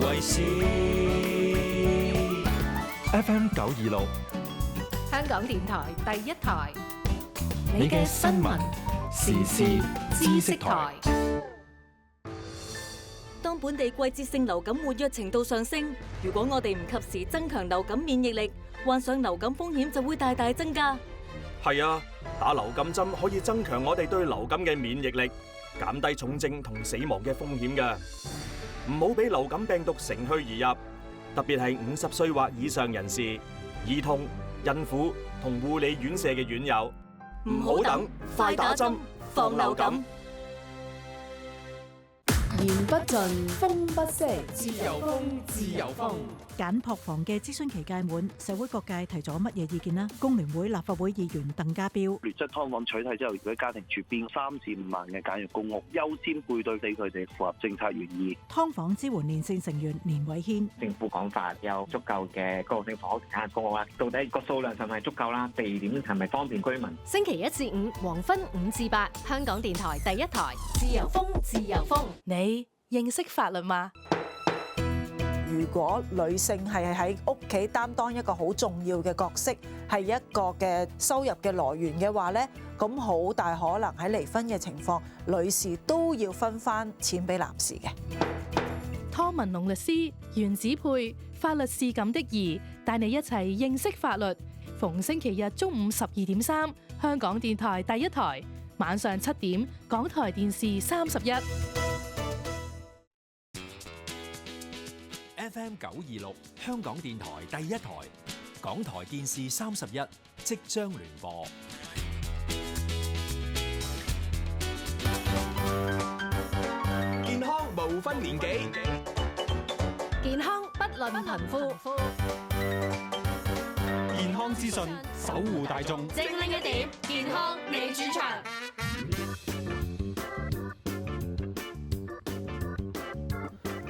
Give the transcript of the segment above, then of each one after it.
為事。FM 926，香港電台第一台，你嘅新聞時事知識台。當本地季節性流感活躍程度上升，如果我哋唔及時增強流感免疫力，患上流感風險就會大大增加。係啊，打流感針可以增強我哋對流感嘅免疫力，減低重症同死亡嘅風險㗎。唔好俾流感病毒乘虛而入，特別係50歲或以上人士、兒童、孕婦同護理院舍嘅院友。唔好等，快打針，防流感。言不盡，風不息，自由風，自由風。簡撲房嘅諮詢期屆滿，社會各界提咗乜嘢意見呢？工聯會立法會議員鄧家彪：劣質劏房取締之後，如果家庭住邊3至5萬嘅簡約公屋，優先配對俾佢哋，符合政策原意。劏房支援連線成員連偉軒：政府講法有足夠嘅過渡性房屋簡約公屋啦，到底個數量係咪足夠啦？地點係咪方便居民？星期1至5黃昏5至8，香港電台第一台，自由風，自由風。你認識法律嗎？如果女性係喺屋企擔當一個好重要嘅角色，係一個嘅收入嘅來源嘅話咧，咁好大可能喺離婚嘅情況，女士都要分翻錢俾男士嘅。湯文龍律師、袁子佩，法律是咁的兒，帶你一齊認識法律。逢星期日中午12.3，香港電台第一台，晚上7點，港台電視31。FM 926，香港電台第一台，港台電視31即將聯播。健康無分年紀，健康不論貧富。健康資訊，守護大眾。精靈一點，健康你主場。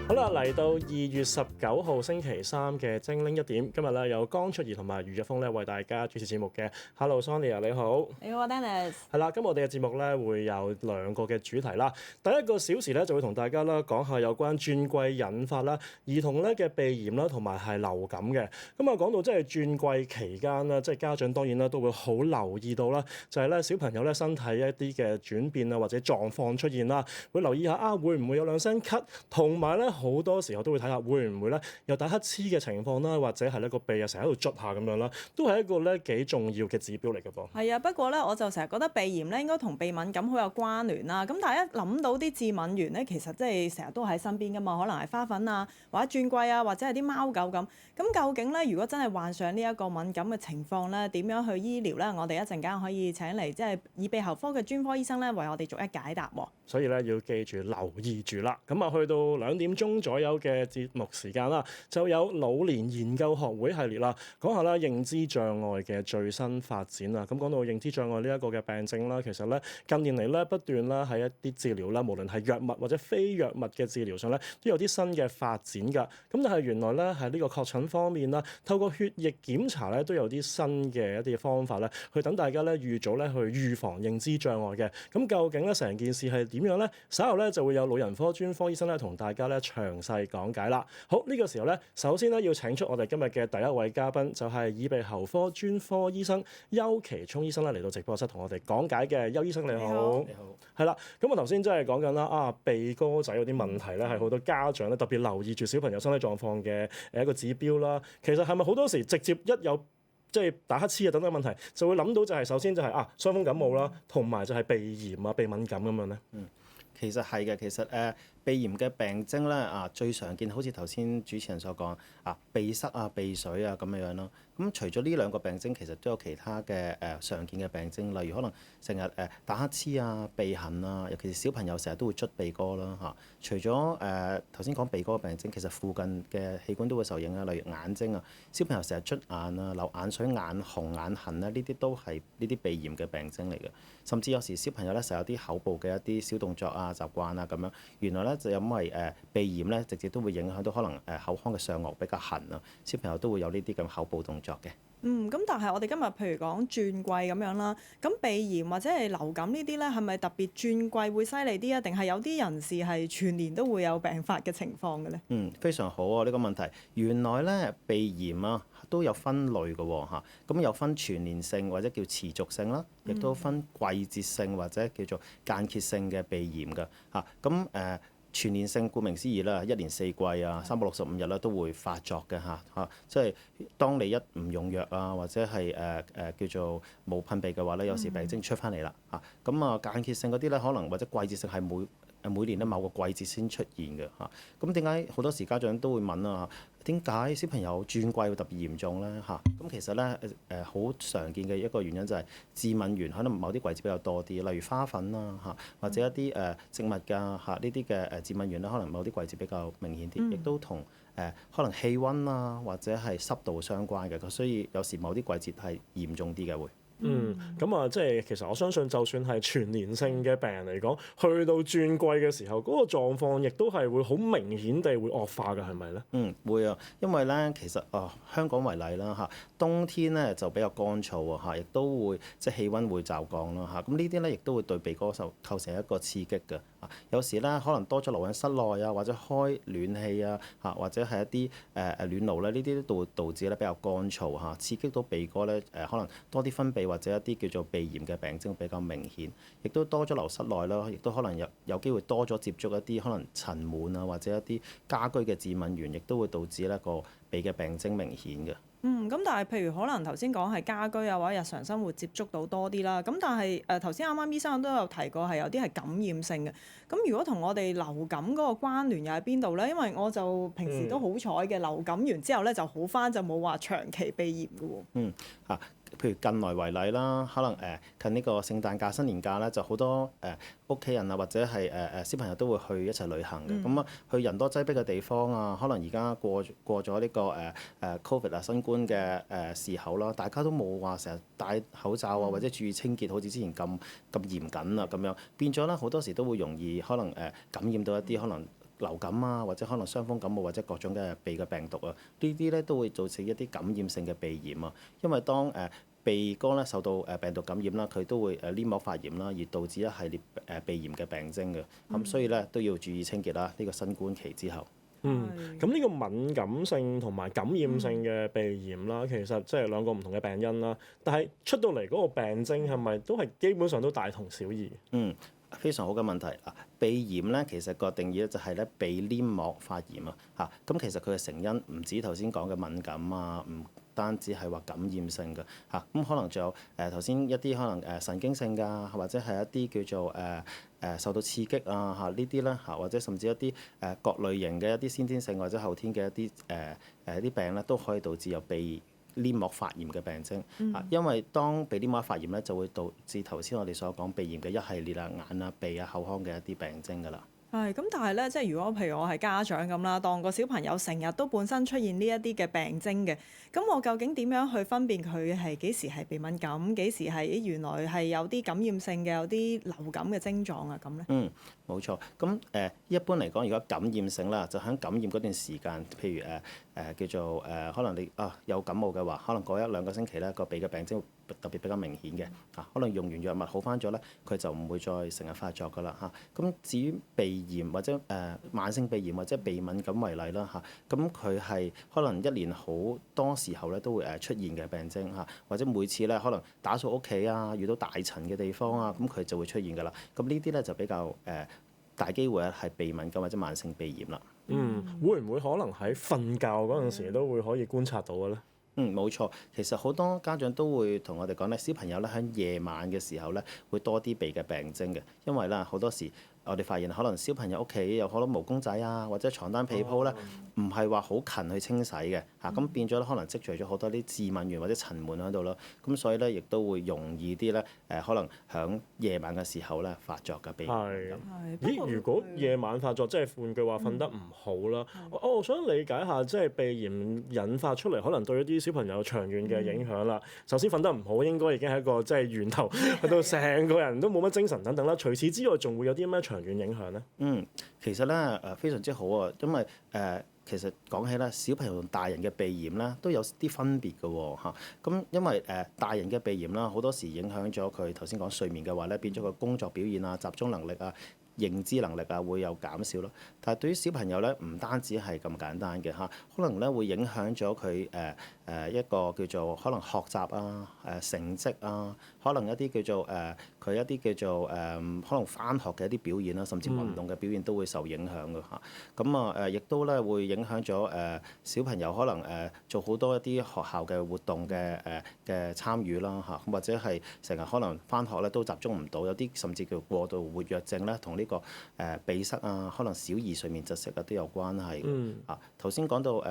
好啦，嚟到2月19號星期3嘅精靈一點，今日咧有江卓儀同埋余日峰咧為大家主持節目嘅。Hello，Sonia 你好。你好 ，Dennis。係啦，今日我哋嘅節目咧會有2個嘅主題啦。第一個小時咧就會同大家啦講下有關轉季引發啦兒童咧嘅鼻炎啦同埋係流感嘅。咁啊講到即係轉季期間啦，即係家長當然啦都會好留意到啦，就係咧小朋友咧身體一啲嘅轉變啊或者狀況出現啦，會留意下會唔會有兩聲咳，同埋咧好多時候都會睇下會唔會咧有打乞嗤嘅情況啦，或者係咧個鼻啊成日喺度捽下咁樣啦，都係一個咧幾重要嘅指標嚟嘅噃。係啊，不過咧我就成日覺得鼻炎咧應該同鼻敏感好有關聯啦。咁但係一諗到啲致敏源咧，其實即係成日都喺身邊噶嘛，可能係花粉啊，或者轉季啊，或者係啲貓狗咁。咁究竟咧，如果真係患上呢一個敏感嘅情況咧，點樣去醫療咧？我哋一陣間可以請嚟即係耳鼻喉科嘅專科醫生咧，為我哋逐一解答喎。所以咧要記住留意住啦。咁啊去到2點鐘左右嘅節目時間啦，就有老年研究學會系列啦，講下啦認知障礙嘅最新發展啊。咁講到認知障礙呢一個嘅病症啦，其實咧近年嚟咧不斷啦喺一啲治療啦，無論係藥物或者非藥物嘅治療上咧，都有啲新嘅發展㗎。咁但係原來咧喺呢個確診方面啦，透過血液檢查咧都有啲新嘅一啲方法咧，去等大家咧預早咧去預防認知障礙嘅。咁究竟咧成件事係點樣咧？稍後咧就會有老人科專科醫生咧同大家咧詳細講解啦。好，呢個時候咧，首先咧要請出我哋今日嘅第一位嘉賓，就係耳鼻喉科專科醫生邱其聰醫生咧嚟到直播室同我哋講解嘅。邱醫生你好，你好，係啦。咁我頭先真係講緊啦，鼻哥仔嗰啲問題咧，係好多家長咧特別留意住小朋友身體狀況嘅一個指標啦。其實係咪好多時直接一有即係打乞嗤啊等等問題，就會諗到就係首先就係傷風感冒啦，同埋就係鼻炎啊、鼻敏感咁樣咧？其實係嘅，其實鼻炎嘅病徵咧最常見，好似頭先主持人所講鼻塞啊、鼻水啊咁樣咯。咁除咗呢2個病徵，其實都有其他嘅常見嘅病徵，例如可能成日打乞嗤啊、鼻痕啊，尤其是小朋友成日都會捽鼻哥啦嚇。除咗頭先講鼻哥嘅病徵，其實附近嘅器官都會受影響，例如眼睛啊，小朋友成日捽眼啊、流眼水、眼紅、眼痕咧，呢啲都係呢啲鼻炎嘅病徵嚟嘅。甚至有時小朋友咧成日有啲口部嘅一啲小動作啊、習慣啊咁樣，原來咧就因為鼻炎咧，直接都會影響到可能口腔嘅上顎比較痕啊，小朋友都會有呢啲咁口部動作嘅。咁但係我哋今日譬如講轉季咁樣啦，咁鼻炎或者係流感呢啲咧，係咪特別轉季會犀利啲啊？定係有啲人士係全年都會有病發嘅情況嘅咧？非常好啊！呢個問題，原來咧鼻炎啊都有分類嘅喎。咁有分全年性或者叫持續性啦，亦都分季節性或者叫做間歇性嘅鼻炎嘅嚇。咁全年性顧名思義啦，一年四季啊，365日啦都會發作嘅嚇。即係當你一唔用藥啊，或者係叫做冇噴鼻嘅話咧，有時病徵出翻嚟啦嚇。咁間歇性嗰啲咧，可能或者季節性係每年咧某個季節先出現嘅嚇。咁點解好多時家長都會問啊？點解小朋友轉季會特別嚴重咧嚇？咁其實咧好常見嘅一個原因就係致敏原可能某啲季節比較多啲，例如花粉啦嚇，或者一啲植物㗎嚇呢啲嘅致敏原咧，可能某啲季節比較明顯啲，亦都同可能氣温啊或者係濕度相關嘅，所以有時某啲季節係嚴重啲嘅會。即係其實我相信，就算係全年性嘅病人嚟講，去到轉季嘅時候，嗰個狀況亦都係會好明顯地會惡化嘅，係咪咧？會啊，因為咧其實香港為例啦嚇，冬天咧就比較乾燥啊嚇，亦都會即係氣温會驟降啦嚇，咁呢啲咧亦都會對鼻哥構成一個刺激嘅。有時咧可能多咗留喺室內啊，或者開暖氣啊嚇，或者係一啲暖爐咧，呢啲都會導致咧比較乾燥嚇，刺激到鼻哥咧可能多啲分泌或者一啲叫做鼻炎嘅病徵比較明顯，亦都多咗留室內啦，亦都可能有機會多咗接觸一啲可能塵蟎啊，或者一啲家居嘅致敏原，亦都會導致呢個鼻嘅病徵明顯嘅。咁但係譬如可能頭先講係家居啊，或者日常生活接觸到多啲啦。咁但係頭先啱啱醫生都有提過係有啲係感染性嘅。咁如果同我哋流感嗰個關聯又喺邊度咧？因為我就平時都好彩嘅，流感完之後咧就好返，就冇話長期鼻炎嘅喎。譬如近來為例啦，可能近呢個聖誕假、新年假咧，就好多屋企人啊，或者係小朋友都會去一齊旅行嘅。咁去人多擠迫嘅地方啊，可能而家過咗呢個Covid 啊新冠嘅時候啦，大家都冇話成日戴口罩啊，或者注意清潔，好似之前咁嚴謹啊咁樣，變咗咧好多時都會容易可能感染到一啲可能流感啊，或者可能傷風感冒或者各種嘅鼻嘅病毒啊，呢啲咧都會造成一啲感染性嘅鼻炎啊。因為當鼻哥咧受到病毒感染啦，佢都會黏膜發炎啦，而導致一系列鼻炎嘅病徵嘅。咁所以咧都要注意清潔啦。呢個新冠期之後。咁呢個敏感性同埋感染性嘅鼻炎啦，其實即係兩個唔同嘅病因啦。但係出到嚟嗰個病徵係咪都係基本上都大同小異？非常好嘅問題啊！鼻炎咧，其實個定義咧就係咧鼻黏膜發炎啊嚇。咁其實佢嘅成因唔止頭先講嘅敏感啊，唔單止係話感染性嘅嚇。咁可能仲有頭先一啲可能神經性㗎，或者係一啲叫做受到刺激啊嚇呢啲啦嚇，或者甚至一啲各類型嘅一啲先天性或者後天嘅一啲病咧，都可以導致有鼻黏膜發炎嘅病徵。因為當鼻黏膜發炎咧，就會導致頭先我哋所講鼻炎嘅一系列啊眼啊鼻啊口腔嘅一啲病徵㗎啦。咁，但係咧，即係如果譬如我係家長咁啦，當個小朋友成日都本身出現呢一啲嘅病徵嘅，咁我究竟點樣去分辨佢係幾時係鼻敏感，幾時係原來係有啲感染性嘅，有啲流感嘅症狀啊咁咧？冇錯。咁一般嚟講，如果感染性啦，就喺感染嗰段時間，譬如叫做可能你有感冒嘅話，可能過1-2個星期咧，個鼻嘅病徵會特別比較明顯嘅。可能用完藥物好翻咗咧，佢就唔會再成日發作㗎啦嚇。咁至於鼻炎或者慢性鼻炎或者鼻敏感為例啦嚇，咁佢係可能一年好多時候咧都會出現嘅病徵嚇，或者每次咧可能打掃屋企啊，遇到大塵嘅地方啊，咁佢就會出現㗎啦。咁呢啲咧就比較大機會咧係鼻敏感或者慢性鼻炎啦。會唔會可能喺瞓覺嗰陣時都會可以觀察到嘅咧？冇錯，其實好多家長都會同我哋講咧，小朋友咧喺夜晚嘅時候咧會多啲鼻嘅病徵嘅，因為咧好多時我哋發現可能小朋友屋企有好多毛公仔啊，或者床單被鋪咧，唔係話好勤去清洗嘅嚇，咁變咗咧可能積聚咗好多啲致敏原或者塵蟎喺度咯，咁所以咧亦都會容易啲咧可能響夜晚嘅時候咧發作嘅鼻炎。如果夜晚發作，即係換句話瞓得唔好啦。我想理解下，即係鼻炎引發出嚟，可能對一啲小朋友長遠嘅影響啦。首先瞓得唔好，應該已經係一個即係源頭，去到成個人都冇乜精神等等啦。除此之外，仲會有啲咩長遠影響呢？其實咧非常之好啊，因為其實講起咧，小朋友同大人嘅鼻炎咧都有啲分別嘅喎嚇。咁因為大人嘅鼻炎啦，好多時影響咗佢頭先講睡眠嘅話咧，變咗個工作表現啊、集中能力啊、認知能力啊會有減少咯。但係對於小朋友咧，唔單止係咁簡單嘅嚇，可能咧會影響咗佢一個叫做可能學習啊、成績啊，可能一啲叫做佢一啲叫做可能返學嘅一啲表現啦，甚至運動嘅表現都會受影響嘅嚇。咁亦都咧會影響咗小朋友可能做好多一啲學校嘅活動嘅參與啦嚇，或者係成日可能返學咧都集中唔到，有啲甚至叫過度活躍症咧，同呢個鼻塞啊，可能小兒睡眠窒息啊都有關係嘅。頭先講到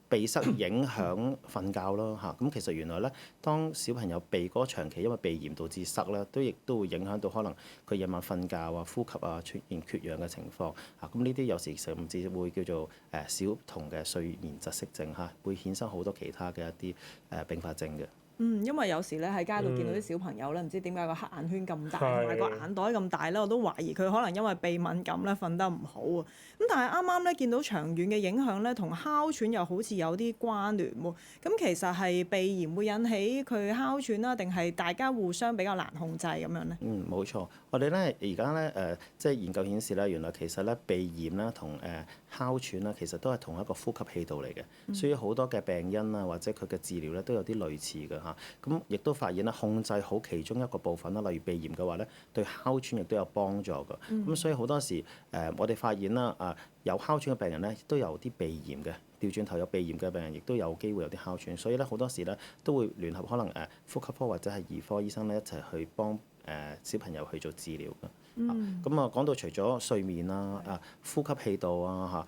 鼻塞影響瞓覺咯嚇，咁其實原來咧，當小朋友鼻哥長期因為鼻炎導致塞咧，亦都會影響到可能佢夜晚瞓覺啊、呼吸啊出現缺氧嘅情況嚇，咁呢啲有時甚至會叫做小童嘅睡眠窒息症嚇，會衍生好多其他嘅一啲併發症嘅。因為有時咧喺街度見到啲小朋友咧，唔知點解個黑眼圈咁大，同埋個眼袋咁大咧，我都懷疑佢可能因為鼻敏感咧瞓得唔好啊。咁但係啱啱咧見到長遠嘅影響咧，同哮喘又好似有啲關聯喎。咁其實係鼻炎會引起佢哮喘啦，定係大家互相比較難控制咁樣咧？冇錯。我哋咧而家咧即係研究顯示咧，原來其實咧鼻炎啦同哮喘啦，其實都係同一個呼吸氣道嚟嘅，所以好多嘅病因啊或者佢嘅治療咧都有啲類似嘅嚇。咁亦都發現咧，控制好其中一個部分啦，例如鼻炎嘅話咧，對哮喘亦都有幫助㗎。咁所以好多時我哋發現啦有哮喘嘅病人咧都有啲鼻炎嘅，調轉頭有鼻炎嘅病人亦都有機會有啲哮喘，所以咧好多時咧都會聯合可能呼吸科或者係兒科醫生咧一齊去幫小朋友去做治療㗎。講到除咗睡眠啊、呼吸氣道啊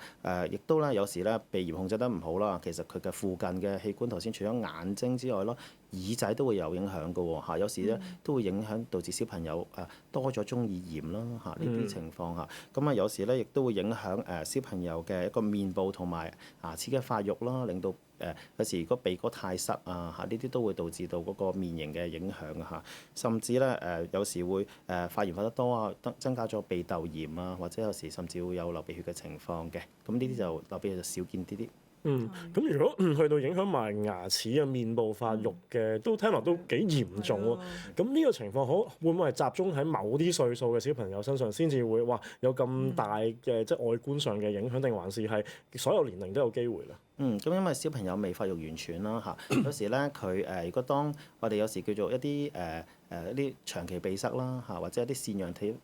亦都咧有時咧鼻炎控制得唔好啦，其實佢嘅附近嘅器官頭先除咗眼睛之外咯，耳仔都會有影響㗎喎。有時咧都會影響導致小朋友多咗中耳炎啦呢啲情況嚇。咁有時咧亦都會影響小朋友嘅一個面部同埋牙齒嘅發育啦，令到有時如果鼻哥太塞呢啲都會導致到嗰個面型嘅影響嚇。甚至咧有時會發炎發得多啊，增加咗鼻竇炎啊，或者有時甚至會有流鼻血嘅情況嘅。咁呢啲就流鼻血就少見啲啲。咁如果去到影響埋牙齒啊、面部發育嘅，都聽落都幾嚴重喎。咁呢個情況會唔會係集中喺某啲歲數嘅小朋友身上先至會有咁大嘅即係外觀上嘅影響，定還是係所有年齡都有機會咧？咁因為小朋友未發育完全啦嚇，有時咧佢如果當我哋有時叫做一啲一啲長期鼻塞啦嚇，或者一啲腺樣體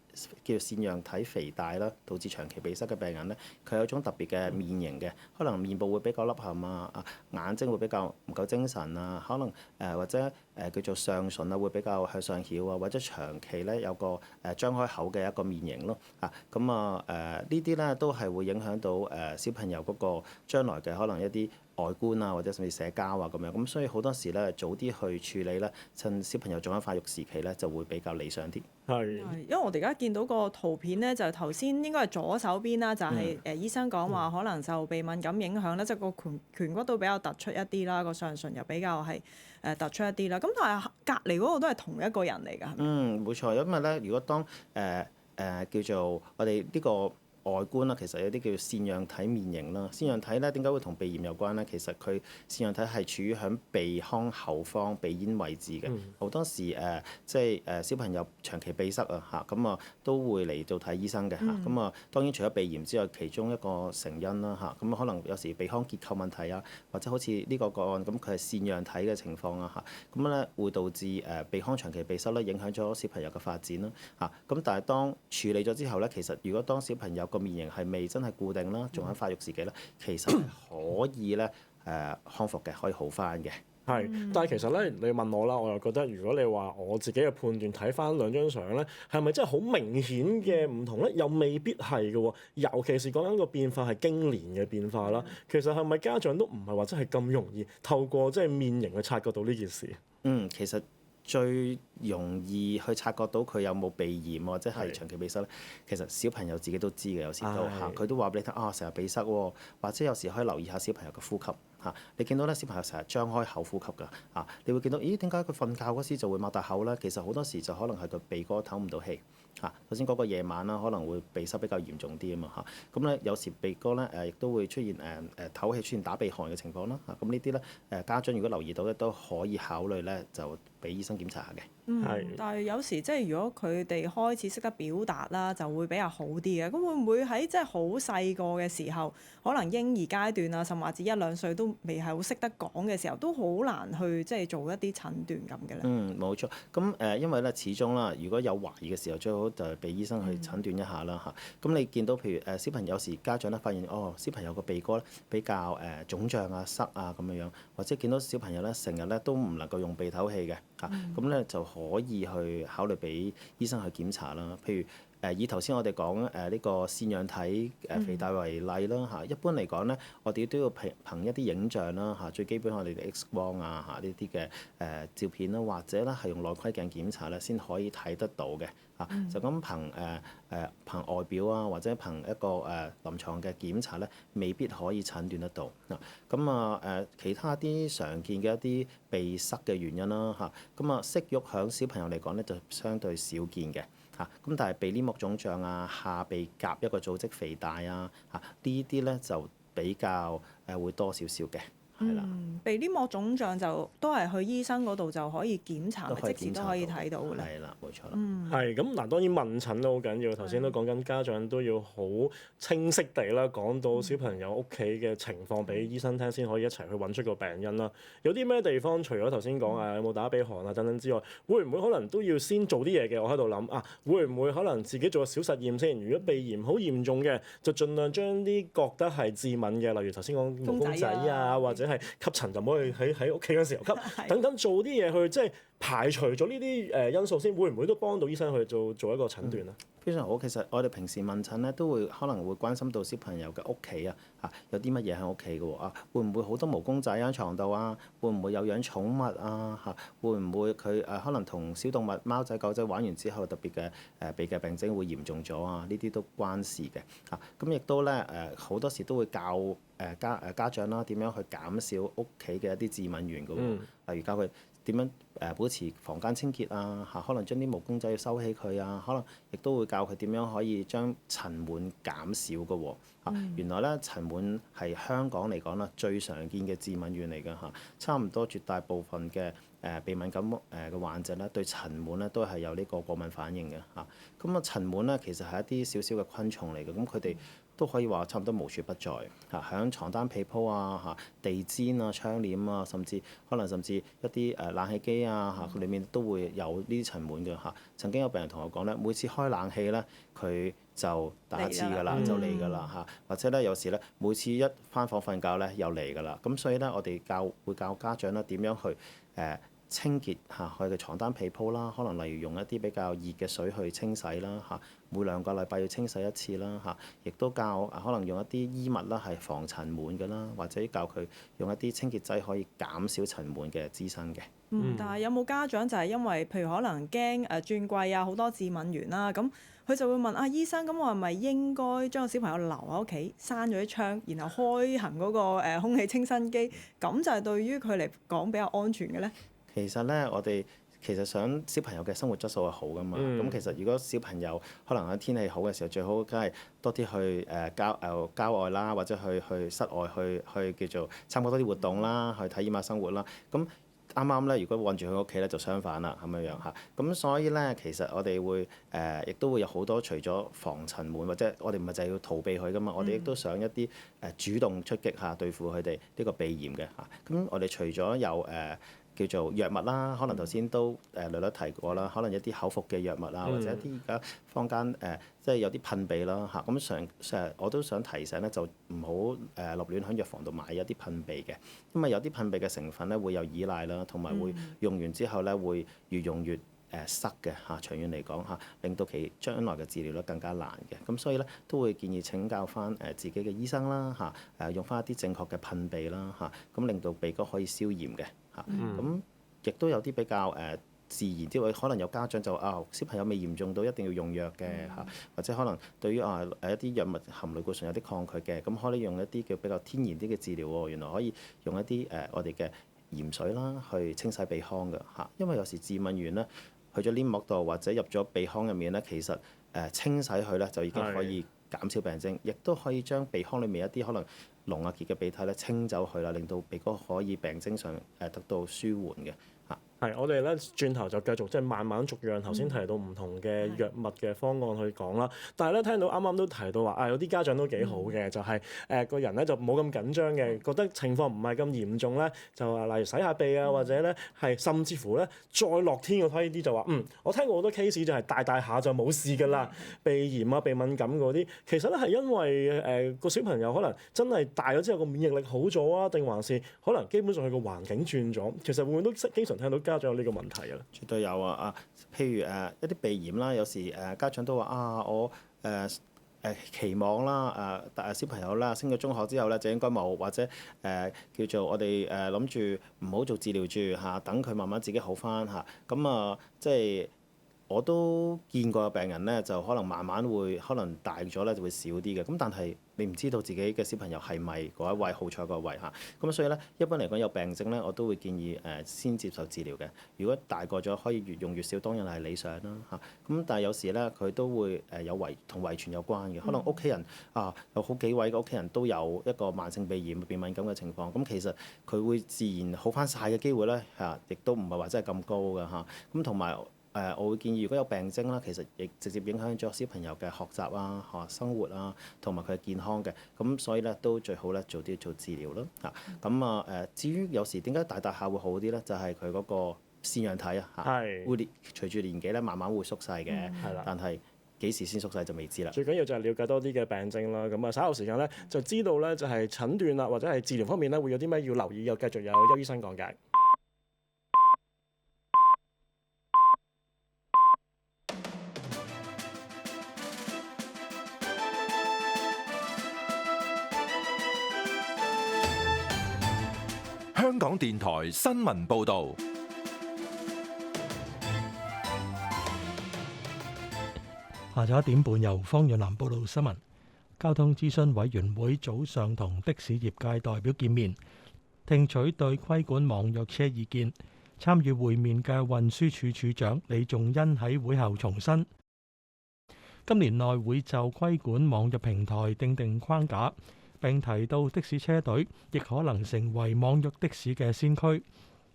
叫做腺樣體肥大啦，導致長期鼻塞嘅病人咧，佢有一種特別嘅面型嘅，可能面部會比較凹陷啊，眼睛會比較唔夠精神啊，可能或者叫做上唇啊會比較向上翹啊，或者長期咧有個張開口嘅一個面型咯呢啲咧都係會影響到小朋友嗰個將來嘅可能一啲外觀啊，或者甚至社交啊咁樣，咁所以好多時咧早啲去處理咧，趁小朋友仲喺發育時期咧就會比較理想啲。因為我哋而家見到個圖片咧，就頭先應該係左手邊啦，就係醫生講話可能受鼻敏感影響咧，即係個顴骨都比較突出一啲啦，個上唇又比較係突出一啲啦。咁但係隔離嗰個都係同一個人嚟㗎，係咪？冇錯，因為咧，如果當叫做我哋呢個外觀啦，其實有啲叫做腺樣體面型啦。腺樣體咧點解會同鼻炎有關咧？其實佢腺樣體係處於響鼻腔後方鼻咽位置嘅。好多時即係小朋友長期鼻塞咁都會嚟到睇醫生嘅咁當然除咗鼻炎之外，其中一個成因啦咁可能有時鼻腔結構問題啊，或者好似呢個個案咁，佢係腺樣體嘅情況啊咁咧會導致鼻腔長期鼻塞咧，影響咗小朋友嘅發展啦咁但係當處理咗之後咧，其實如果當小朋友個面型係未真係固定啦，仲喺發育時期咧，其實係可以咧康復嘅，可以好翻嘅。但係其實咧，你問我啦，我又覺得如果你話我自己嘅判斷睇翻兩張相咧，係咪真係好明顯嘅唔同咧？又未必係嘅喎，尤其是講緊個變化係經年嘅變化啦。其實係咪家長都唔係話真係咁容易透過即係面型去察覺到呢件事？其實最容易去察覺到佢有冇鼻炎或者係長期鼻塞咧，其實小朋友自己都知嘅，有時都佢都話俾你聽成日鼻塞喎，或者有時可以留意下小朋友嘅呼吸你見到咧小朋友成日張開口呼吸㗎你會見到咦點解佢瞓覺嗰時就會擘大口咧？其實好多時就可能係個鼻哥唞唔到氣首先嗰個夜晚啦，可能會鼻塞比較嚴重啲啊嘛嚇。咁咧有時鼻哥咧亦都會出現唞氣出現打鼻鼾嘅情況啦嚇。咁呢啲咧家長如果留意到咧，都可以考慮咧就俾醫生檢查下嘅。但係有時即係如果佢哋開始識得表達啦，就會比較好啲嘅。咁會唔會喺即係好細個嘅時候，可能嬰兒階段啊，甚至1-2歲都未係好識得講嘅時候，都好難去即係做一啲診斷咁嘅咧？冇錯。咁因為咧始終啦，如果有懷疑嘅時候，最好就係俾醫生去診斷一下啦嚇。咁你見到譬如小朋友有時家長咧發現小朋友個鼻哥咧比較腫脹啊、塞啊咁樣，或者見到小朋友咧成日咧都唔能夠用鼻唞氣嘅嚇，咁咧就可以去考慮俾醫生去檢查啦。譬如以頭先我哋講呢個腺樣體肥大為例啦嚇，一般嚟講咧，我哋都要憑一啲影像啦嚇，最基本我哋嘅 X 光啊嚇呢啲嘅照片啦，或者咧係用內窺鏡檢查咧先可以睇得到嘅嚇。就咁憑外表啊，或者憑一個臨床嘅檢查咧，未必可以診斷得到嗱。咁其他啲常見嘅一啲鼻塞嘅原因啦嚇，咁息肉響小朋友嚟講咧就相對少見嘅。咁但係鼻黏膜腫脹啊、下鼻甲一個組織肥大啊，呢啲咧就比較會多少少嘅。鼻黏膜腫脹就都係去醫生嗰度就可以檢查，即時都可以睇到嘅咧。係啦，冇錯啦。係咁嗱，當然問診都好緊要。頭先都講緊家長都要好清晰地啦，講到小朋友屋企嘅情況俾醫生聽，先可以一齊去揾出個病因啦。有啲咩地方除咗頭先講有冇打鼻鼾啊等等之外，會唔會可能都要先做啲嘢嘅？我喺度諗會唔會可能自己做個小實驗先？如果鼻炎好嚴重嘅，就盡量將啲覺得係致敏嘅，例如頭先講毛公仔啊，或者係吸塵就唔好去喺屋企嗰時候吸，等等做啲嘢去即係排除咗呢啲因素先，會唔會都幫到醫生去做一個診斷啊？非常好，其實我哋平時問診咧都會可能會關心到小朋友嘅屋企啊，有啲乜嘢喺屋企嘅喎會唔會好多毛公仔喺床度啊？會唔會有養寵物啊？會唔會佢可能同小動物貓仔狗仔玩完之後特別嘅鼻嘅病徵會嚴重咗啊？呢啲都關事嘅咁亦都咧好多時都會教家長啦點樣去減少屋企嘅一啲致敏源嘅喎，例如教佢點樣保持房間清潔啊可能將啲毛公仔要收起佢啊，可能亦都會教佢點樣可以將塵蟎減少嘅喎原來咧塵蟎係香港嚟講啦最常見嘅致敏源嚟嘅差唔多絕大部分嘅鼻敏感嘅患者咧對塵蟎咧都係有呢個過敏反應嘅咁塵蟎咧其實係一啲少少嘅昆蟲嚟嘅，咁佢哋都可以話差唔多無處不在響床單被鋪啊地氈啊窗簾啊，甚至一啲冷氣機啊佢裡面都會有呢啲塵蟎嘅曾經有病人同我講咧，每次開冷氣咧佢就打乞嗤㗎啦，就嚟㗎啦或者咧有時咧每次一返房瞓覺咧又嚟㗎啦，咁所以咧我哋會教家長啦點樣去清潔佢嘅床單被鋪啦，可能例如用一啲比較熱嘅水去清洗啦每2個禮拜要清洗一次啦亦都教可能用一啲衣物啦係防塵蟎嘅啦，或者教佢用一啲清潔劑可以減少塵蟎嘅滋生嘅。但係有冇家長就係因為譬如可能驚轉季啊好多致敏源啦，咁佢就會問醫生，咁我係咪應該將個小朋友留喺屋企，閂咗啲窗，然後開行嗰個空氣清新機，咁就係對於佢嚟講比較安全嘅咧？其實咧，我哋其實想小朋友嘅生活質素係好噶嘛。咁其實如果小朋友可能喺天氣好嘅時候，最好梗係多啲去郊外啦，或者去室外去叫做參加多啲活動啦，去體驗下生活啦。咁啱啱咧，如果韞住佢屋企咧，就相反啦，咁樣樣咁所以咧，其實我哋會亦都會有好多除咗防塵蟎，或者我哋唔係就係要逃避佢噶嘛，我哋亦都想一啲主動出擊對付佢哋呢個鼻炎嘅咁我哋除咗有叫做藥物啦，可能頭先都略略提過啦，可能一啲口服嘅藥物啊，或者一啲而家坊間即係有啲噴鼻啦咁我都想提醒咧，就唔好立亂喺藥房度買一啲噴鼻嘅，因為有啲噴鼻嘅成分咧會有依賴啦，同埋會用完之後咧會越用越塞嘅長遠嚟講令到其將來嘅治療咧更加難嘅，咁所以咧都會建議請教翻自己嘅醫生啦用翻一啲正確嘅噴鼻啦咁令到鼻哥可以消炎嘅。咁亦都有啲比較自然啲位，可能有家長就小朋友未嚴重到一定要用藥嘅或者可能對於一啲藥物含類固醇有啲抗拒嘅，咁可以用一啲叫比較天然啲嘅治療喎，原來可以用一啲我哋嘅鹽水啦去清洗鼻腔嘅因為有時致敏源咧去咗黏膜度或者入咗鼻腔入面咧，其實清洗佢咧就已經可以減少病徵，亦都可以將鼻腔裏面一啲可能膿啊結嘅鼻涕咧清走佢啦，令到鼻哥可以病徵上得到舒緩嘅嚇。係，我哋咧轉頭就繼續即係慢慢逐樣頭先提到唔同嘅藥物嘅方案去講啦。但係咧聽到啱啱都提到話有啲家長都幾好嘅，就係個人咧就冇咁緊張嘅，覺得情況唔係咁嚴重咧，就話例如洗下鼻啊，或者咧係甚至乎咧再樂天嘅推啲就話我聽過好多 case 就係大下就冇事㗎啦，鼻炎啊、鼻敏感嗰啲，其實咧係因為個小朋友可能真係大咗之後個免疫力好咗啊，定還是可能基本上佢個環境轉咗？其實會唔會都經常聽到家長有呢個問題嘅咧？絕對有啊！譬如一啲鼻炎啦，有時家長都話我期望啦小朋友啦升咗中學之後咧就應該冇，或者叫做我哋諗住唔好做治療住嚇，等佢慢慢自己好返嚇。咁即係我都見過有病人咧，就可能慢慢會可能大咗咧就會少啲嘅。咁但係你唔知道自己嘅小朋友係咪嗰一位好彩嗰位嚇。咁所以咧一般嚟講有病徵咧，我都會建議先接受治療嘅。如果大個咗可以越用越少，當然係理想啦嚇。咁但係有時咧佢都會有同遺傳有關嘅，可能屋企人有好幾位嘅屋企人都有一個慢性鼻炎、鼻敏感嘅情況，咁其實佢會自然好翻晒嘅機會咧亦都唔係話真係咁高嘅嚇。咁同埋我會建議，如果有病徵啦，其實亦直接影響咗小朋友嘅學習啊、生活啊，同埋佢嘅健康嘅。咁所以咧，都最好咧做治療啦嚇。咁至於有時點解大下會好啲咧？就係佢嗰個腺樣體會隨住年紀咧慢慢會縮細嘅。但係幾時先縮細就未知啦。最緊要就係了解多啲嘅病徵啦。咁稍後時間咧就知道咧就係診斷啦，或者係治療方面咧會有啲咩要留意，又繼續有邱醫生講解。香港電台新聞報導，下晝1點半由方遠南報道新聞。交通諮詢委員會早上同的士業界代表見面，聽取對規管網約車意見。參與會面嘅運輸署署長李仲恩喺會後重申，今年內會就規管網約平台訂定框架。並提到的士車隊亦可能成為網約的士嘅先驅。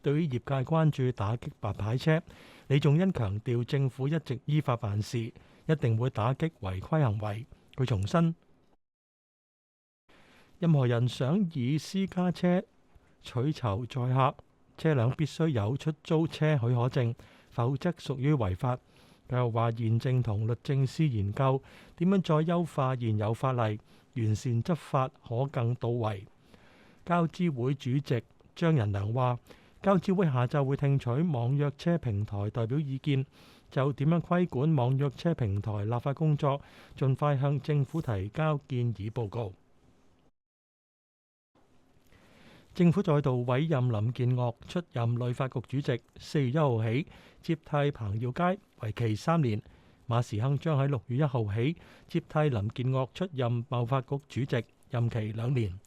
對於業界關注打擊白牌車，李仲恩強調政府一直依法辦事，一定會打擊違規行為。佢重申，任何人想以私家車取酬載客，車輛必須有出租車許可證，否則屬於違法。佢又話現正同律政司研究點樣再優化現有法例，完善執法可更到位。交諮會主席張仁良話，交諮會下晝會聽取網約車平台代表意見，就點樣規管網約車平台立法工作，盡快向政府提交建議報告。政府再度委任林建岳出任旅發局主席，4月1號起接替彭耀佳，為期3年。馬時亨將喺6月1號起接替林建岳出任貿發局主席，任期2年。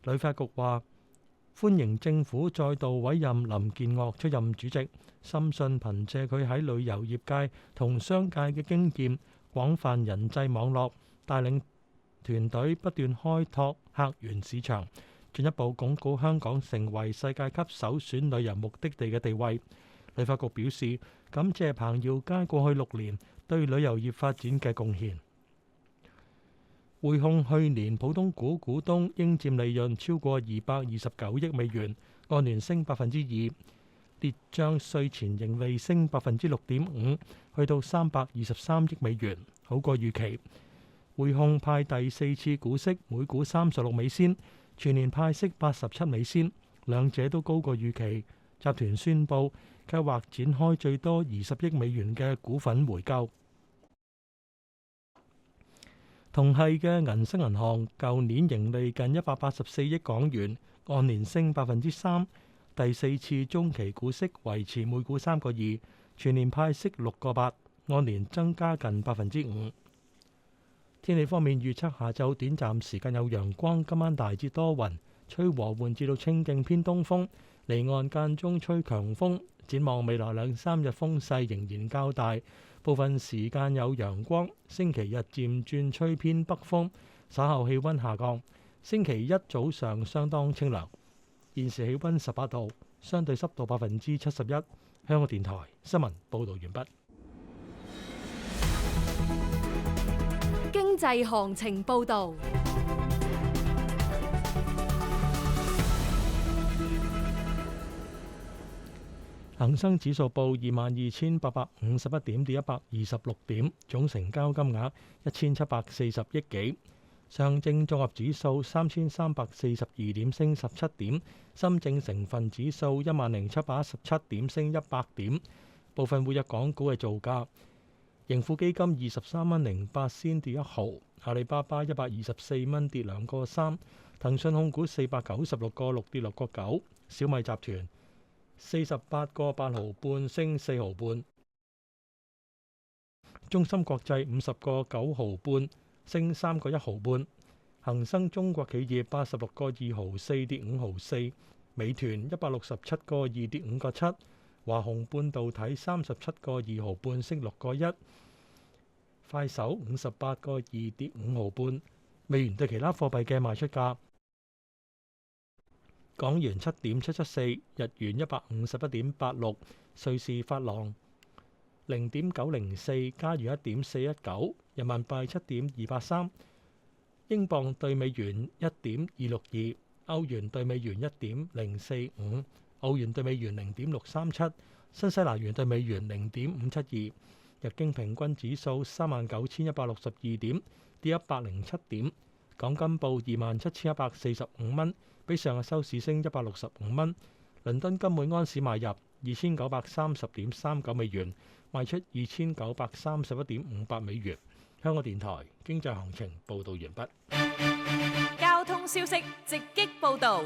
旅發局話歡迎政府再度委任林建岳出任主席，深信憑藉佢喺旅遊業界同商界嘅經驗、廣泛人際網絡，帶領團隊不斷開拓客源市場，進一步鞏固香港成為世界級首選旅遊目的地嘅地位。旅發局表示感謝彭耀佳過去6年對旅遊業發展嘅貢獻。匯控去年普通股股東應佔利潤超過229億美元，按年升 2%， 列賬稅前盈利升 6.5%， 去到323億美元，好過預期。匯控派第4次股息每股36美仙，全年派息87美仙，兩者都高過預期。集團宣布計劃展開最多20億美元嘅股份回購。同系嘅銀色銀行舊年盈利近184億港元，按年升 3%。第4次中期股息維持每股3個2，全年派息6個8，按年增加近 5%。天氣方面預測下晝短暫時間有陽光，今晚大致多雲，吹和緩至到清勁偏東風，離岸間中吹強風。展望未來2、3日風勢仍然較大，部分時間有陽光。星期日漸轉吹偏北風，稍後氣温下降。星期一早上相當清涼。現時氣温18度，相對濕度71%。香港電台新聞報導完畢。經濟行情報導。恒生指數報22,851點，跌126點，總成交金額1,740億幾。上證綜合指數3,342點，升17點。深證成分指數10,717點，升100點。部分活躍港股嘅造價：盈富基金23蚊08仙跌1毫，阿里巴巴124蚊跌2個3，騰訊控股496個6跌6個9，小米集團48個8毫半升4毫半，中芯國際50個9毫半升3個1毫半，恒生中國企業86個2毫4跌5毫4，美團167個2跌5個7，華虹半導體37個2毫半升6個1，快手58個2跌5毫半。美元對其他貨幣嘅賣出價：港元7.774，日元151.86，瑞士法郎0.904，加元1.419，人民幣7.283，英鎊對美元1.262，歐元對美元1.045，澳元對美元0.637，新西蘭元對美元0.572。日經平均指數39,162點，跌107點。港金報27,145蚊，比上日收市升165蚊。倫敦金每安士買入2,930.39美元，賣出2,931.58美元。香港電台經濟行情報導完畢。交通消息直擊報導。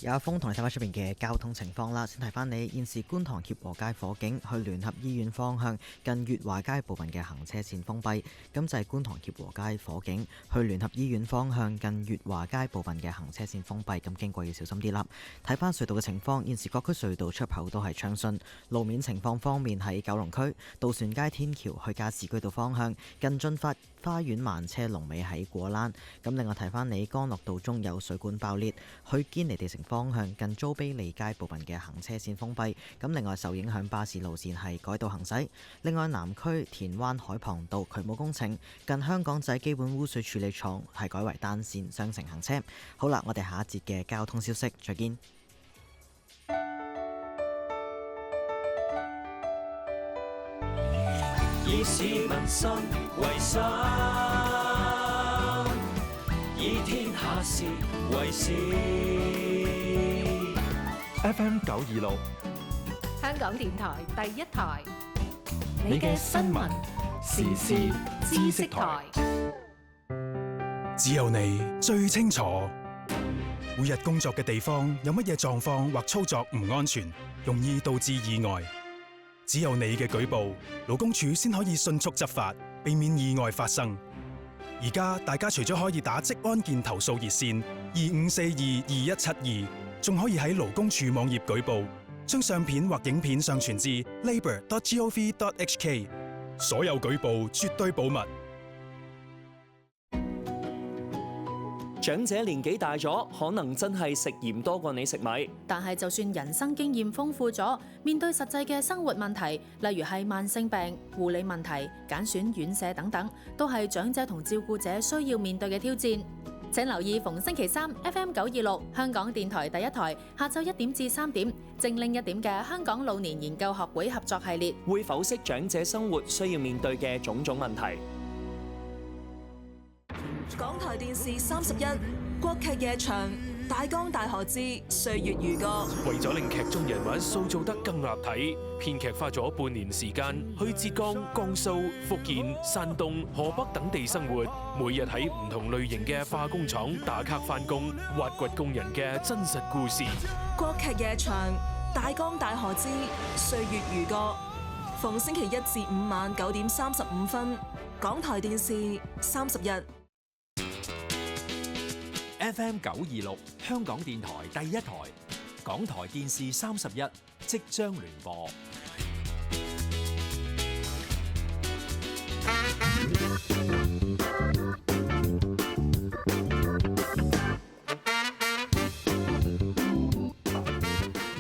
有阿峰同你睇翻出邊嘅交通情況啦。先提翻你，現時觀塘協和街火警去聯合醫院方向近月華街部分嘅行車線封閉。咁就係觀塘協和街火警去聯合醫院方向近月華街部分嘅行車線封閉，咁經過要小心啲啦。睇翻隧道嘅情況，現時各區隧道出口都係暢順。路面情況方面，喺九龍區渡船街天橋去加士居道方向近駿發花園慢車龍尾喺果欄。咁另外提翻你，干諾道中有水管爆裂，去堅尼地城方向近租庇利街部分嘅行車線封閉。咁另外受影響巴士路線係改道行駛。另外南區田灣海傍道渠務工程近香港仔基本污水處理廠係改為單線雙程行車。好啦，我哋下一節嘅交通消息再見。以市民心為心，以天下事為事。FM 926，香港電台第一台，你嘅新聞時事知識台。只有你最清楚，每日工作嘅地方有乜嘢狀況或操作唔安全，容易導致意外。只有你嘅舉報，勞工處先可以迅速執法，避免意外發生。而家大家除咗可以打職安健投訴熱線25422172，仲可以喺勞工處網頁舉報，將相片或影片上傳至 labour.gov.hk。所有舉報絕對保密。長者年紀大咗，可能真係食鹽多過你食米。但係就算人生經驗豐富咗，面對實際嘅生活問題，例如係慢性病、護理問題、揀選院舍等等，都係長者同照顧者需要面對嘅挑戰。請留意逢星期三 FM 926香港電台第一台下晝1點至3點，正令1點嘅香港老年研究學會合作系列，會剖析長者生活需要面對嘅種種問題。港台電視31國劇夜場大江大河之歲月如歌。為咗令劇中人物塑造得更立體，編劇花咗半年時間去浙江、江蘇、福建、山東、河北等地生活，每日喺唔同類型嘅化工廠打卡返工，挖掘工人嘅真實故事。國劇夜場大江大河之歲月如歌，逢星期1至5晚9點35分，港台電視31。FM 926香港電台第一台，港台電視31即將聯播。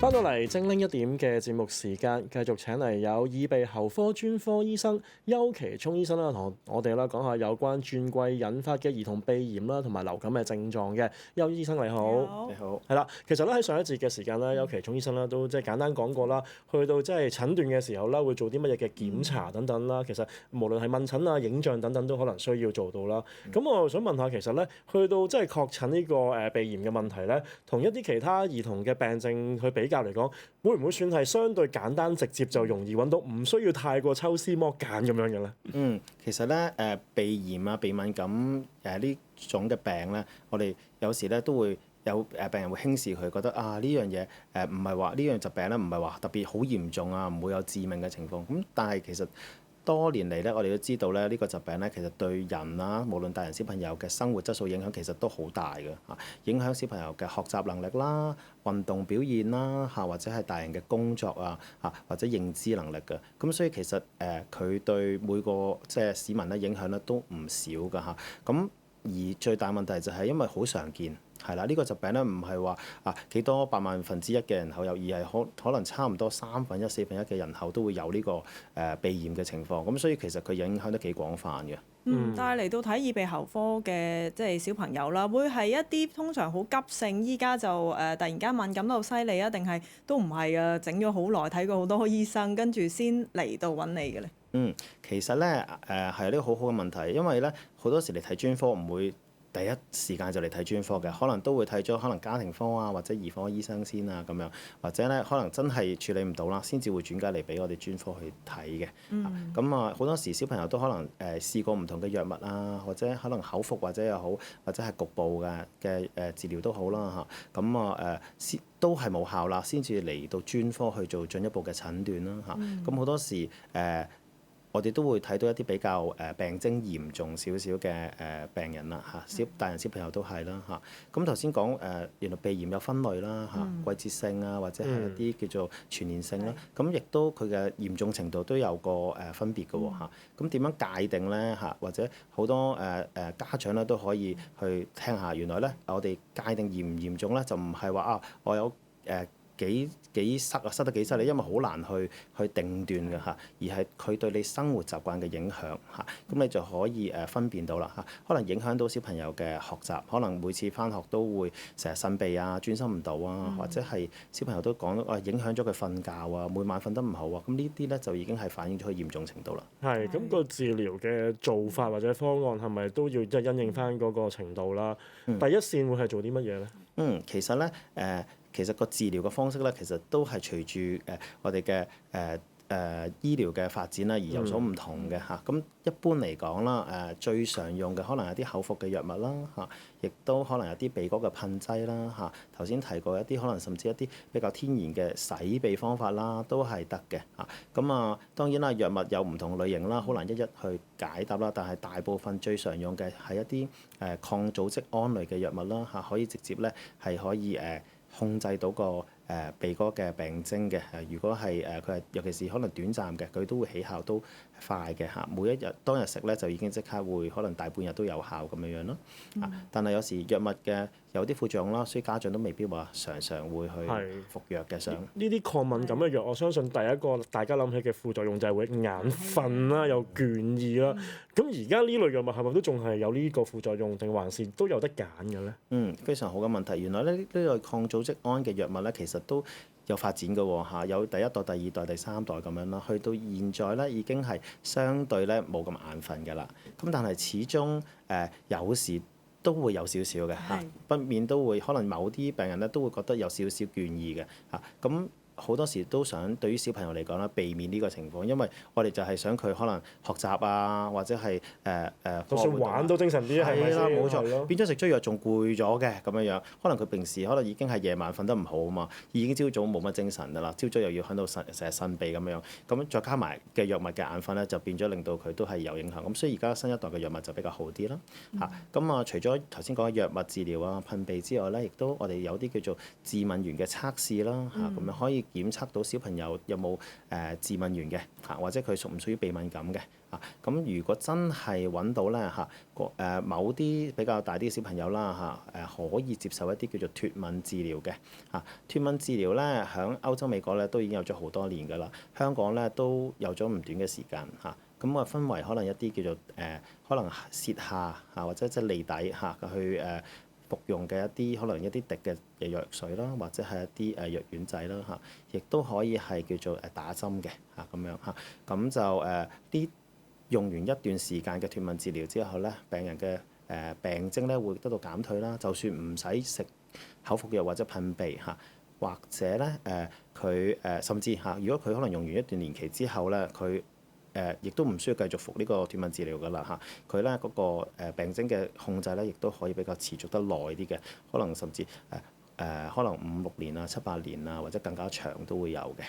翻到嚟精靈一點嘅節目時間，繼續請嚟有耳鼻喉科專科醫生邱其聰醫生啦，同我哋啦講下有關轉季引發嘅兒童鼻炎啦，同埋流感嘅症狀嘅。邱醫生你好，你好，係啦。其實咧喺上一節嘅時間咧，邱其聰醫生咧都即係簡單講過啦，去到即係診斷嘅時候啦，會做啲乜嘢嘅檢查等等啦。其實無論係問診啊、影像等等都可能需要做到啦。咁我想問下，其實咧去到即係確診呢個鼻炎嘅問題咧，同一啲其他兒童嘅病症去比較嚟講，會唔會算係相對簡單直接就容易揾到，唔需要太過抽絲剝繭咁樣嘅咧？其實咧鼻炎啊、鼻敏感呢種嘅病咧，我哋有時咧都會有病人會輕視佢，覺得啊呢樣嘢唔係話呢樣疾病咧唔係話特別好嚴重啊，唔會有致命嘅情況。咁但係其實多年嚟咧，我哋都知道咧，呢個疾病咧其實對人啊，無論大人小朋友嘅生活質素影響其實都好大嘅嚇，影響小朋友嘅學習能力啦、運動表現啦嚇，或者係大人嘅工作啊嚇，或者認知能力嘅。咁所以其實佢對每個即係市民咧影響咧都唔少㗎嚇。咁而最大問題就係因為好常見。係啦，呢個疾病咧唔係話幾多百萬分之一嘅人口有，而係可能差唔多3分1、4分1嘅人口都會有呢個鼻炎嘅情況。咁所以其實佢影響得幾廣泛嘅。但係嚟到睇耳鼻喉科嘅即係小朋友啦，會係一啲通常好急性，依家就突然間敏感到好犀利啊，定係都唔係啊？整咗好耐，睇過好多醫生，跟住先嚟到揾你嘅咧？其實咧係呢個好好嘅問題，因為咧好多時嚟睇專科唔會第一時間就嚟睇專科嘅，可能都會睇咗可能家庭科啊或者兒科醫生先啊咁樣，或者咧可能真係處理唔到啦，先至會轉介嚟俾我哋專科去睇嘅。咁好多時小朋友都可能試過唔同嘅藥物啊，或者可能口服或者又好，或者係局部嘅治療都好啦嚇。咁都係冇效啦，先至嚟到專科去做進一步嘅診斷啦嚇。咁好多時我哋都會睇到一啲比較病徵嚴重少少嘅病人啦嚇，大人小朋友都係啦嚇。咁頭先講原來鼻炎有分類啦嚇，季節性啊或者係一啲叫做全年性啦。咁亦都佢嘅嚴重程度都有個分別嘅喎嚇。咁點樣界定咧嚇？或者好多家長咧都可以去聽下，原來咧我哋界定嚴唔嚴重咧，就唔係話我有幾塞得幾犀利，因為好難去定斷嘅嚇，而係佢對你生活習慣嘅影響嚇，咁你就可以分辨到啦嚇，可能影響到小朋友嘅學習，可能每次返學都會成日擤鼻啊、專心唔到啊，或者係小朋友都講影響咗佢瞓覺啊，每晚瞓得唔好啊，咁呢啲咧就已經係反映咗佢嚴重程度啦。係，咁個治療嘅做法或者方案係咪都要即係因應翻嗰個程度啦？第一線會係做啲乜嘢咧？其實咧其實個治療嘅方式咧，其實都係隨住我哋嘅醫療嘅發展啦而有所唔同嘅嚇。咁一般嚟講啦，最常用嘅可能有啲口服嘅藥物啦嚇，亦都可能有啲鼻哥嘅噴劑啦嚇。頭先提過一啲可能甚至一啲比較天然嘅洗鼻方法啦，都係得嘅嚇。咁當然啦，藥物有唔同類型啦，好難一一去解答啦。但係大部分最常用嘅係一啲抗組織胺類嘅藥物啦嚇，可以直接咧係可以控制到個鼻哥嘅病徵嘅。如果係佢係尤其是可能短暫嘅，佢都會起效都快嘅嚇。每一日當日食咧就已經即刻會可能大半日都有效咁樣樣咯。但係有時藥物嘅有啲副作用啦，所以家長都未必話常會去服藥嘅。想呢啲抗敏感嘅藥，我相信第一個大家諗起嘅副作用就係會眼瞓啦，又倦意啦。咁而家呢類藥物係咪都仲係有呢個副作用，定還是都有得揀嘅咧？非常好嘅問題。原來咧呢類抗組織胺嘅藥物咧，其實都有發展嘅喎嚇，有第一代、第二代、第三代咁樣啦。去到現在咧，已經係相對咧冇咁眼瞓嘅啦。咁但係始終有時都會有少少嘅嚇，不免都會可能某啲病人咧都會覺得有少少倦意嘅嚇。咁好多時都想對於小朋友嚟講啦，避免呢個情況，因為我哋就係想佢可能學習啊，或者係就算玩都精神啲，係咪先？係啦，冇錯。係咯變咗食咗藥仲攰咗嘅咁樣樣，可能佢平時可能已經係夜晚瞓得唔好啊嘛，已經朝早冇乜精神㗎啦，朝早又要喺度成日呻鼻咁樣，咁再加埋嘅藥物嘅眼瞓咧，就變咗令到佢都係有影響。咁所以而家新一代嘅藥物就比較好啲啦。咁啊，除咗頭先講嘅藥物治療啊、噴鼻之外咧，亦都我哋有啲叫做致敏原嘅測試啦，咁樣可以檢測到小朋友有冇致敏原嘅或者佢屬唔屬於鼻敏感嘅。咁如果真係揾到咧某啲比較大啲嘅小朋友啦可以接受一啲叫做脫敏治療嘅。脫敏治療咧喺歐洲美國咧都已經有咗好多年㗎啦，香港咧都有咗唔短嘅時間咁啊，分為可能一啲叫做可能舌下或者即係脷底去服用嘅一啲可能一啲滴嘅藥水啦，或者係一啲藥丸仔啦亦都可以係叫做打針嘅咁樣咁就啲用完一段時間嘅脫敏治療之後咧，病人嘅病徵咧會得到減退啦，就算唔使食口服藥或者噴鼻或者咧佢甚至如果佢可能用完一段年期之後咧，佢亦都唔需要繼續服呢個脫敏治療㗎啦佢咧嗰個病徵嘅控制咧，亦都可以比較持續得耐啲嘅，可能甚至可能5、6年啊、7、8年啊，或者更加長都會有嘅。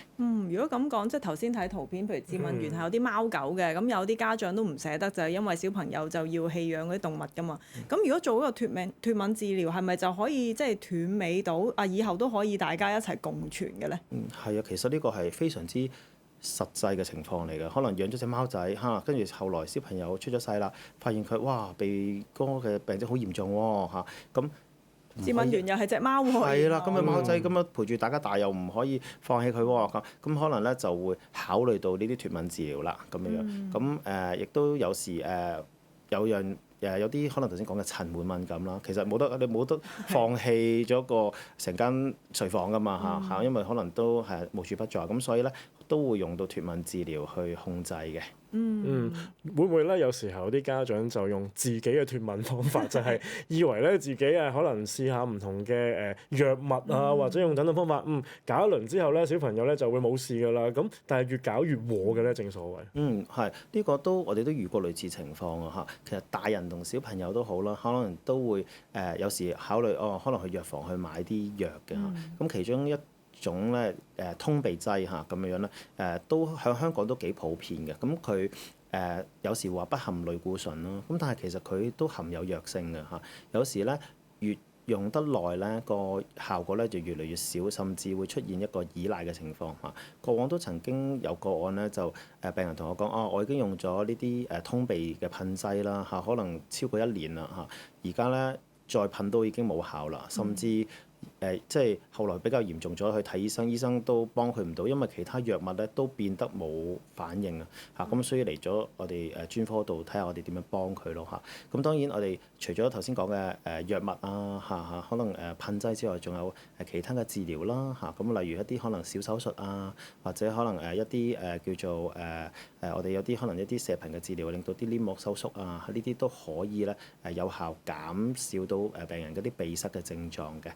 如果咁講，即係頭先睇圖片，譬如致敏原係有啲貓狗嘅，咁有啲家長都唔捨得，就係因為小朋友就要棄養嗰啲動物㗎嘛。咁如果做嗰個脫敏治療，係咪就可以即係斷尾到以後都可以大家一齊共存嘅咧？係啊，其實呢個係非常之實際嘅情況嚟嘅。可能養咗隻貓仔跟住後來小朋友出咗世啦，發現佢鼻哥嘅病徵好嚴重喎咁。致敏原又係隻貓喎，係啦，咁嘅貓仔咁樣陪住大家大，又唔可以放棄佢喎，咁可能咧就會考慮到呢啲脫敏治療啦，咁樣咁亦都有時有有啲可能頭先講嘅塵蟎敏感啦，其實你冇得放棄咗個成間睡房㗎嘛因為可能都係無處不在，咁所以咧都會用到脫敏治療去控制嘅。會唔會咧？有時候啲家長就用自己嘅脫敏方法，就係以為咧自己可能試下唔同嘅藥物啊，或者用等等方法，搞一輪之後咧，小朋友咧就會冇事㗎啦。咁但係越搞越禍嘅咧，正所謂。係呢個我哋都遇過類似情況啊其實大人同小朋友都好啦，可能都會有時考慮可能去藥房去買啲藥嘅咁其中一種咧通鼻劑咁樣咧都喺香港都幾普遍嘅。咁佢有時話不含類固醇咯，咁但係其實佢都含有藥性嘅有時咧越用得耐咧，個效果咧就越嚟越少，甚至會出現一個依賴嘅情況過往都曾經有個案咧，就病人同我講我已經用咗呢啲通鼻嘅噴劑啦可能超過1年啦而家咧再噴都已經冇效啦，甚至即係後來比較嚴重咗，去睇醫生，醫生都幫佢唔到，因為其他藥物咧都變得冇反應咁所以嚟咗我哋專科度睇下我哋點樣幫佢咯咁當然我哋除咗頭先講嘅藥物啊可能噴劑之外，仲有其他嘅治療啦咁例如一啲可能小手術啊，或者可能一啲叫做我哋有啲可能一啲射頻嘅治療，令到啲黏膜收縮啊，呢啲都可以咧有效減少到病人嗰啲鼻塞嘅症狀嘅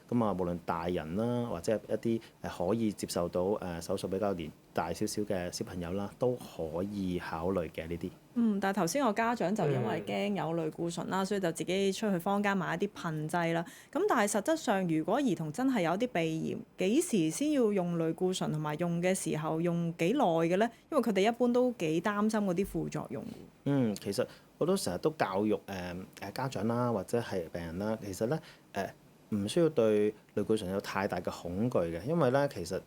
咁無論大人啦，或者一啲可以接受到手術比較年大少少嘅小朋友啦，都可以考慮嘅呢啲。但係頭先個家長就因為驚有類固醇啦，所以就自己出去坊間買一啲噴劑啦。咁但係實質上，如果兒童真係有啲鼻炎，幾時先要用類固醇，同埋用嘅時候用幾耐嘅咧？因為佢哋一般都幾擔心嗰啲副作用。其實我都成日都教育家長啦，或者係病人啦，其實咧唔需要對類固醇有太大嘅恐懼嘅，因為咧其實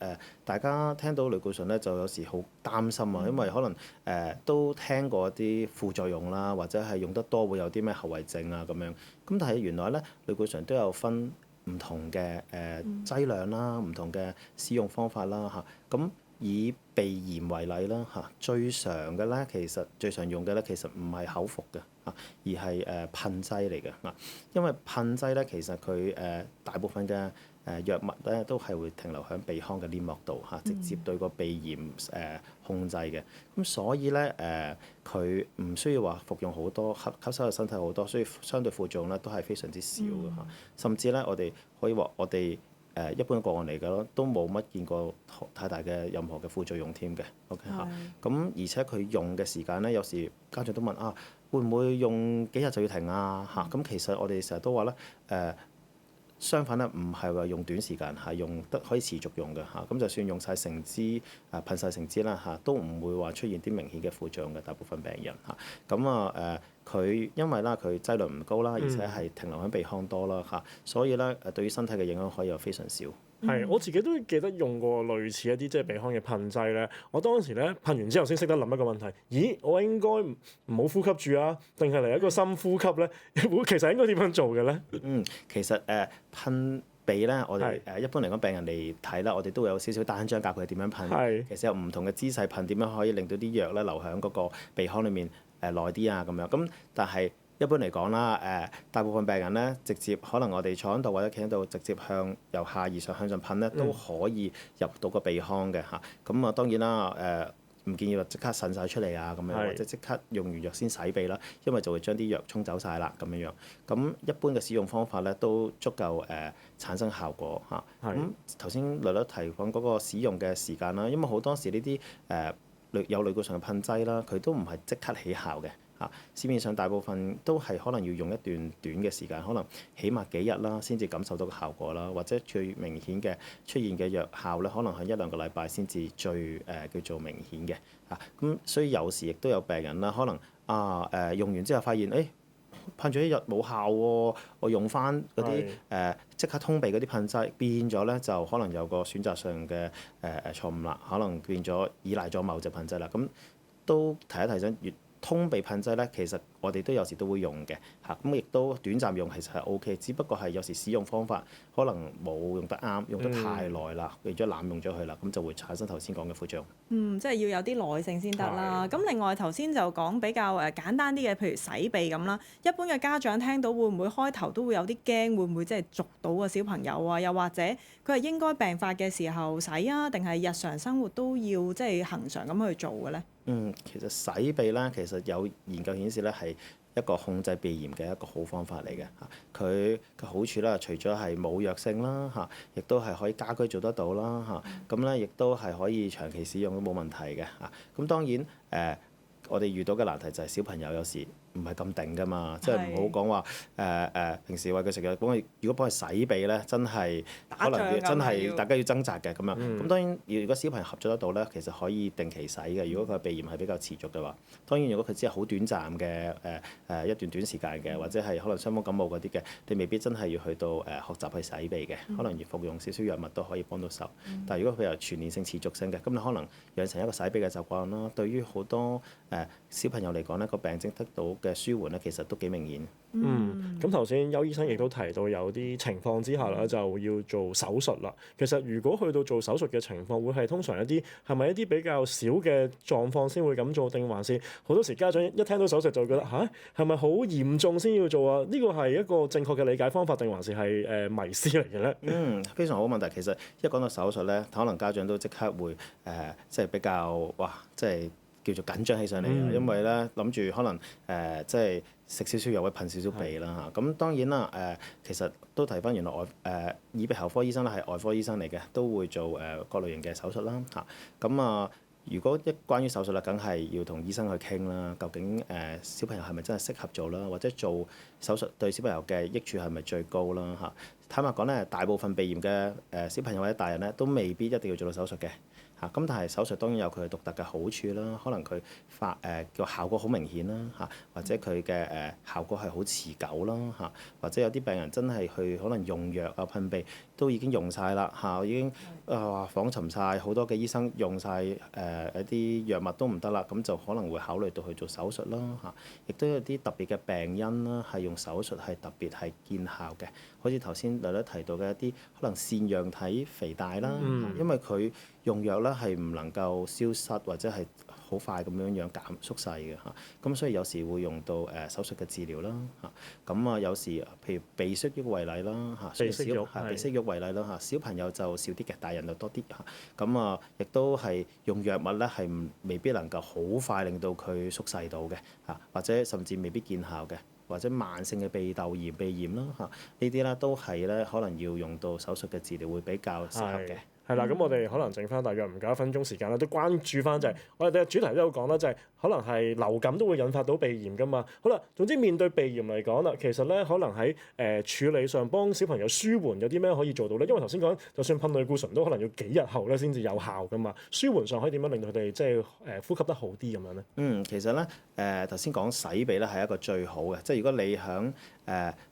大家聽到類固醇咧就有時好擔心因為可能都聽過一啲副作用啦，或者係用得多會有啲咩後遺症啊咁樣。咁但係原來咧類固醇都有分唔同嘅劑量啦，唔同嘅使用方法啦咁以鼻炎為例啦最常嘅咧最常用嘅咧其實唔係口服嘅而係噴劑嚟嘅因為噴劑咧其實佢大部分嘅藥物咧都係會停留喺鼻腔嘅黏膜度直接對個鼻炎控制嘅。咁所以咧佢唔需要話服用好多吸收入身體好多，所以相對副作用咧都係非常之少嘅甚至咧我哋可以話我哋一般個案嚟嘅咯，都冇乜見過太大嘅任何嘅副作用添嘅。OK 嚇，咁而且佢用嘅時間咧，有時家長都問啊，會唔會用幾日就要停啊？嚇，咁其實我哋成日都話咧，相反咧，唔係話用短時間，係用得可以持續用嘅嚇。咁就算用晒成支噴晒成支啦嚇，都唔會話出現啲明顯嘅副作用嘅大部分病人嚇。咁佢因為啦佢劑量唔高啦，而且係停留喺鼻腔多啦嚇，所以咧對於身體嘅影響可以有非常少。係，我自己都記得用過類似一啲即係鼻腔嘅噴劑咧。我當時咧噴完之後先識得諗一個問題，咦，我應該唔好呼吸住啊，定係嚟一個深呼吸咧？其實應該點樣做嘅咧？其實噴鼻咧，我哋一般嚟講病人嚟睇啦，我哋都會有少少單張教佢點樣噴。其實有唔同嘅姿勢噴，點樣可以令到啲藥咧留喺嗰個鼻腔裏面耐啲啊咁樣。咁但係一般嚟講啦，大部分病人咧，直接可能我哋坐喺度或者企喺度，直接由下而上向上噴咧，都可以入到個鼻腔嘅嚇。咁啊，當然啦，唔建議話即刻擤晒出嚟啊咁樣，或者即刻用完藥先洗鼻啦，因為就會將啲藥沖走晒啦咁樣樣。咁一般嘅使用方法咧，都足夠產生效果嚇。咁頭先略略提講嗰個使用嘅時間啦，因為好多時呢啲有類固醇嘅噴劑啦，佢都唔係即刻起效嘅。市面上大部分都係可能要用一段短嘅時間，可能起碼幾日啦，先至感受到個效果啦，或者最明顯嘅出現嘅藥效咧，可能係1-2個禮拜先至最叫做明顯嘅嚇。咁所以有時亦都有病人啦，可能用完之後發現噴咗一日冇效喎，我用翻嗰啲即刻通鼻嗰啲噴劑，變咗咧就可能有個選擇上嘅錯誤啦，可能變咗依賴咗某隻噴劑啦。咁都提一提醒，通鼻噴劑咧，其實我哋都有時都會用嘅嚇，咁亦都短暫用其實係 OK，只不過係有時使用方法可能冇用得啱，用得太耐啦，變咗濫用咗佢啦，咁就會產生頭先講嘅副作用。即係要有啲耐性先得啦。咁另外頭先就講比較簡單啲嘅，譬如洗鼻咁啦。一般嘅家長聽到會唔會開頭都會有啲驚，會唔會即係逐到個小朋友啊？又或者佢係應該病發嘅時候洗啊，定係日常生活都要即係恆常咁去做嘅咧？其實洗鼻咧，其實有研究顯示咧係一個控制鼻炎嘅一個好方法嚟嘅嚇。佢嘅好處咧，除咗係冇藥性啦嚇，亦都係可以家居做得到啦嚇。咁咧亦都係可以長期使用都冇問題嘅嚇。咁當然我哋遇到嘅難題就係小朋友有時唔係咁定㗎嘛，即係唔好講話平時餵佢食藥，如果幫佢洗鼻咧，真係可能真係大家要掙扎嘅咁樣。咁當然，如果小朋友合作得到咧，其實可以定期洗嘅。如果佢鼻炎係比較持續嘅話，當然如果佢只係好短暫嘅一段短時間嘅，或者係可能傷風感冒嗰啲嘅，你未必真係要去到學習去洗鼻嘅，可能要服用少少藥物都可以幫到手。但係如果佢有全年性持續性嘅，咁你可能養成一個洗鼻嘅習慣啦。對於好多小朋友嚟講咧，個病徵得到嘅舒緩咧，其實都幾明顯。咁頭先邱醫生亦都提到有啲情況之下咧，就要做手術啦。其實如果去到做手術嘅情況，會係通常係咪一啲比較少嘅狀況先會咁做，定還是好多時家長一聽到手術就會覺得係咪好嚴重先要做啊？呢個係一個正確嘅理解方法，定還是係迷思嚟嘅咧？非常好問題。其實一講到手術咧，可能家長都即刻會即係比較即係叫做緊張起上嚟嘅，因為咧諗住可能即係食少少藥會噴少少鼻啦嚇。咁當然啦其實都提翻原來耳鼻喉科醫生咧係外科醫生嚟嘅，都會做各類型嘅手術啦嚇。咁如果關於手術啦，梗係要同醫生去傾啦。究竟小朋友係咪真係適合做啦？或者做手術對小朋友嘅益處係咪最高啦嚇？坦白講咧，大部分鼻炎嘅小朋友或者大人咧，都未必一定要做到手術嘅。咁但係手術當然有佢獨特嘅好處啦，可能佢個效果好明顯啦或者佢嘅效果係好持久啦或者有啲病人真係去可能用藥啊噴鼻都已經用晒啦已經訪尋晒好多嘅醫生用晒一啲藥物都唔得啦，咁就可能會考慮到去做手術啦亦都有啲特別嘅病因啦，係用手術係特別係見效嘅，好似頭先略略提到嘅一啲可能腺樣體肥大啦，因為佢用藥咧係唔能夠消失或者係好快咁樣減縮細嘅咁所以有時會用到手術嘅治療啦咁有時譬如鼻息肉為例啦鼻息肉為例啦小朋友就少啲嘅，大人就多啲咁亦都係用藥物咧係未必能夠好快令到佢縮細到嘅或者甚至未必見效嘅。或者慢性嘅鼻竇炎、鼻炎啦嚇，呢啲啦都係咧可能要用到手術嘅治療會比較適合嘅。係啦，咁我哋可能剩翻大約唔夠1分鐘時間啦，都關注翻就係、我哋嘅主題都有講啦，就係、可能係流感都會引發到鼻炎噶嘛。好啦，總之面對鼻炎嚟講啦，其實咧可能喺處理上幫小朋友舒緩有啲咩可以做到咧？因為頭先講，就算噴類固醇都可能要幾日後咧先至有效噶嘛。舒緩上可以點樣令到佢哋即係呼吸得好啲咁樣咧？其實咧頭先講洗鼻咧係一個最好嘅，即係如果你響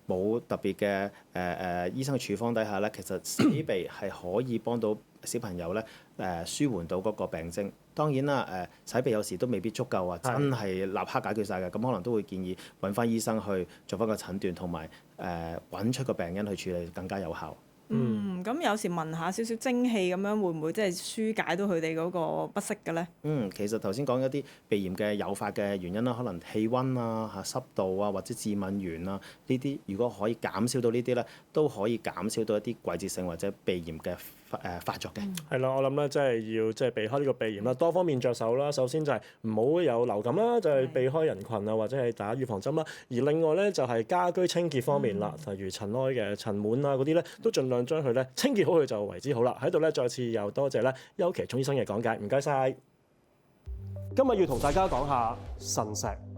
冇特別嘅醫生嘅處方底下咧，其實洗鼻係可以幫到小朋友咧舒緩到嗰個病徵。當然啦，洗鼻有時都未必足夠啊，真係立刻解決晒嘅，咁可能都會建議揾翻醫生去做翻個診斷，同埋揾出個病因去處理更加有效。咁有時聞下少少蒸氣咁樣，會唔會即係疏解到佢哋嗰個不適嘅咧？其實頭先講一啲鼻炎嘅誘發嘅原因啦，可能氣温啊、濕度啊或者致敏源啊呢啲，如果可以減少到呢啲咧，都可以減少到一啲季節性或者鼻炎嘅發作嘅。係啦，我諗咧，即係要即係避開呢個鼻炎啦，多方面着手啦。首先就係唔好有流感啦，就係避開人群啊，或者係打預防針啦。而另外咧就係家居清潔方面啦，例如塵埃嘅塵蟎啊嗰啲咧，都盡量將佢咧清潔好佢就為之好啦。喺度咧再次又多謝咧邱其聰醫生嘅講解，唔該晒。今日要同大家講下腎石。